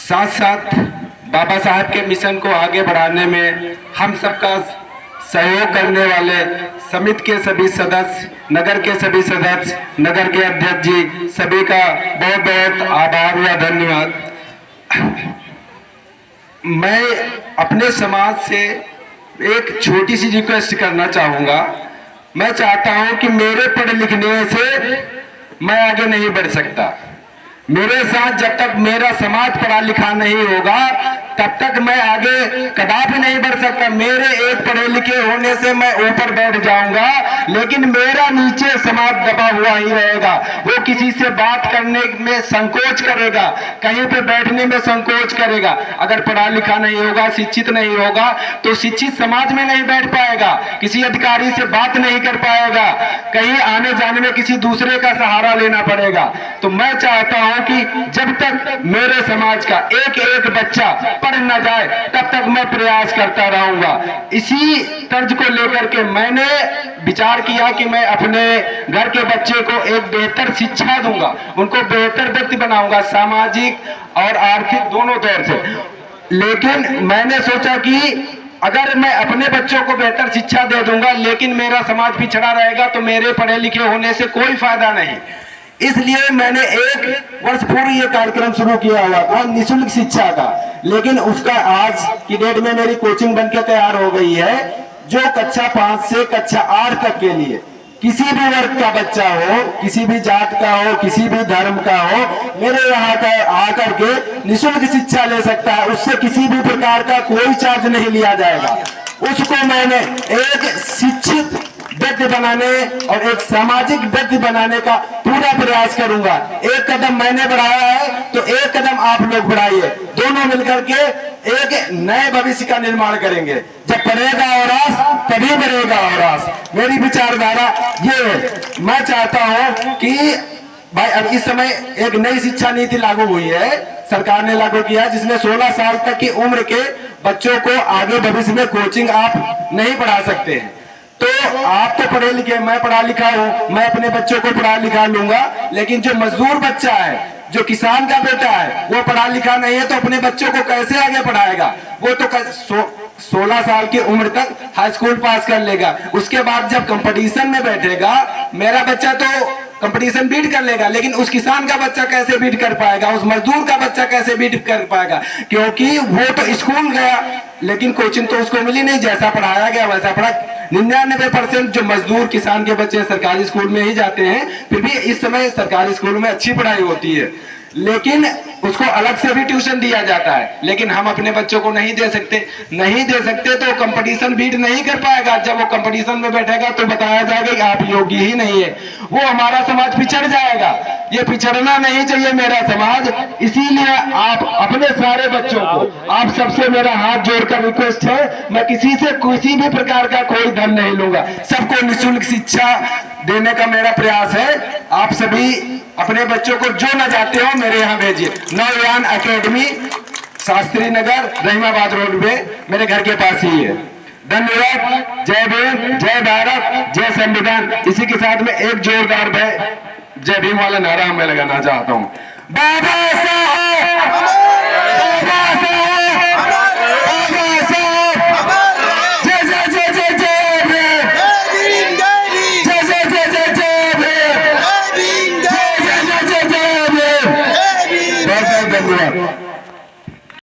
साथ साथ बाबा साहब के मिशन को आगे बढ़ाने में हम सबका सहयोग करने वाले समिति के सभी सदस्य, नगर के सभी सदस्य, नगर के अध्यक्ष जी, सभी का बहुत बहुत आभार व धन्यवाद। मैं अपने समाज से एक छोटी सी रिक्वेस्ट करना चाहूँगा। मैं चाहता हूँ कि मेरे पढ़े लिखने से मैं आगे नहीं बढ़ सकता। मेरे साथ जब तक मेरा समाज पढ़ा लिखा नहीं होगा तब तक मैं आगे कदापि नहीं बढ़ सकता। मेरे एक पढ़े लिखे होने से मैं ऊपर बैठ जाऊंगा, लेकिन मेरा नीचे समाज दबा हुआ ही रहेगा। वो किसी से बात करने में संकोच करेगा, कहीं पे बैठने में संकोच करेगा। अगर पढ़ा लिखा नहीं होगा, शिक्षित नहीं होगा तो शिक्षित समाज में नहीं बैठ पाएगा, किसी अधिकारी से बात नहीं कर पाएगा, कहीं आने जाने में किसी दूसरे का सहारा लेना पड़ेगा। तो मैं चाहता हूं कि जब तक मेरे समाज का एक एक बच्चा पढ़ न जाए तब तक मैं प्रयास करता रहूंगा। इसी तर्ज को लेकर के मैंने विचार किया कि मैं अपने घर के बच्चे को एक बेहतर शिक्षा दूंगा, उनको बेहतर व्यक्ति बनाऊंगा, सामाजिक और आर्थिक दोनों तौर से। लेकिन मैंने सोचा कि अगर मैं अपने बच्चों को बेहतर शिक्षा दे दूंगा लेकिन मेरा समाज पिछड़ा रहेगा तो मेरे पढ़े लिखे होने से कोई फायदा नहीं। इसलिए मैंने एक वर्ष पूर्व ये कार्यक्रम शुरू किया हुआ था निःशुल्क शिक्षा का, लेकिन उसका आज की डेट में मेरी कोचिंग बनकर तैयार हो गई है, जो कक्षा 5 से कक्षा 8 तक के लिए किसी भी वर्ग का बच्चा हो, किसी भी जात का हो, किसी भी धर्म का हो, मेरे यहाँ का आकर के निःशुल्क शिक्षा ले सकता है। उससे किसी भी प्रकार का कोई चार्ज नहीं लिया जाएगा। उसको मैंने एक शिक्षित व्यक्ति बनाने और एक सामाजिक व्यक्ति बनाने का पूरा प्रयास करूंगा। एक कदम मैंने बढ़ाया है तो एक कदम आप लोग बढ़ाइए, दोनों मिलकर के एक नए भविष्य का निर्माण करेंगे। जब पढ़ेगा और तभी बढ़ेगा और मेरी विचारधारा ये है। मैं चाहता हूं कि भाई अब इस समय एक नई शिक्षा नीति लागू हुई है, सरकार ने लागू किया है, जिसमें 16 साल तक की उम्र के बच्चों को आगे भविष्य में कोचिंग आप नहीं पढ़ा सकते हैं। तो आप तो पढ़े लिखे, मैं पढ़ा लिखा हूं, मैं अपने बच्चों को पढ़ा लिखा लूंगा, लेकिन जो मजदूर बच्चा है, जो किसान का बेटा है, वो पढ़ा लिखा नहीं है तो अपने बच्चों को कैसे आगे पढ़ाएगा? वो तो 16 साल की उम्र तक हाई स्कूल पास कर लेगा, उसके बाद जब कंपटीशन में बैठेगा, मेरा बच्चा तो कंपटीशन बीट कर लेगा, लेकिन उस किसान का बच्चा कैसे बीट कर पाएगा, उस मजदूर का बच्चा कैसे बीट कर पाएगा? क्योंकि वो तो स्कूल गया लेकिन कोचिंग तो उसको मिली नहीं, जैसा पढ़ाया गया वैसा पढ़ा। 99% जो मजदूर किसान के बच्चे सरकारी स्कूल में ही जाते हैं, फिर भी इस समय सरकारी स्कूल में अच्छी पढ़ाई होती है, लेकिन उसको अलग से भी ट्यूशन दिया जाता है। लेकिन हम अपने बच्चों को नहीं दे सकते तो कंपटीशन बीट नहीं कर पाएगा। जब वो कंपटीशन में बैठेगा तो बताया जाएगा कि आप योग्य ही नहीं है, वो हमारा समाज पिछड़ जाएगा। ये पिछड़ना नहीं चाहिए मेरा समाज। इसीलिए आप अपने सारे बच्चों को, आप सबसे मेरा हाथ जोड़कर रिक्वेस्ट है, मैं किसी से किसी भी प्रकार का कोई धन नहीं लूंगा, सबको निःशुल्क शिक्षा देने का मेरा प्रयास है। आप सभी अपने बच्चों को जो न जाते हो मेरे यहाँ भेजिए। नवयान एकेडमी, शास्त्री नगर, रहीमाबाद रोड पे, मेरे घर के पास ही है। धन्यवाद। जय भीम, जय भारत, जय संविधान। इसी के साथ में एक जोरदार जय भीम वाला नारा मैं लगाना चाहता हूँ। बाबा साहब, बाबा साहब, बाबा साहब, जय जय जय जय जय भीम, जय जय जय जय जय भीम, जय जय जय जय भीम। बहुत बहुत धन्यवाद।